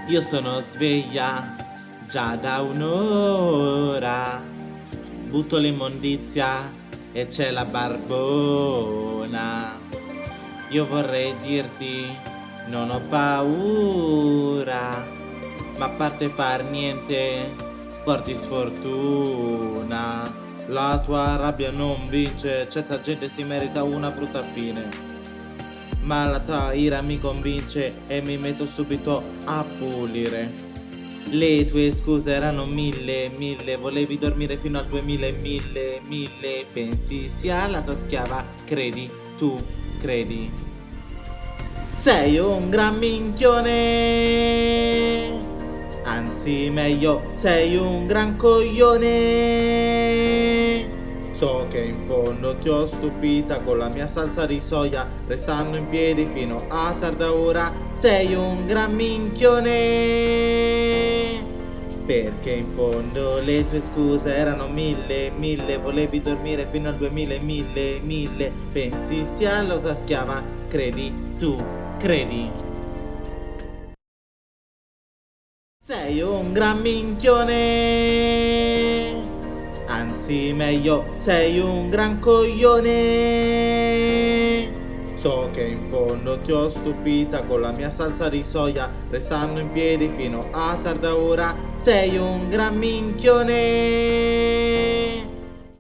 Io sono sveglia già da un'ora, butto l'immondizia e c'è la barbona. Io vorrei dirti, non ho paura, ma a parte far niente, porti sfortuna. La tua rabbia non vince, certa gente si merita una brutta fine. Ma la tua ira mi convince e mi metto subito a pulire. Le tue scuse erano mille, volevi dormire fino al 2000 e mille, pensi sia la tua schiava, credi, tu credi. Sei un gran minchione, anzi meglio, sei un gran coglione. So che in fondo ti ho stupita con la mia salsa di soia, restando in piedi fino a tarda ora. Sei un gran minchione, perché in fondo le tue scuse erano mille, volevi dormire fino al 2000 e mille, pensi sia la tua schiava, credi, tu credi. Sei un gran minchione, anzi meglio, sei un gran coglione. So che in fondo ti ho stupita con la mia salsa di soia, restando in piedi fino a tarda ora. Sei un gran minchione.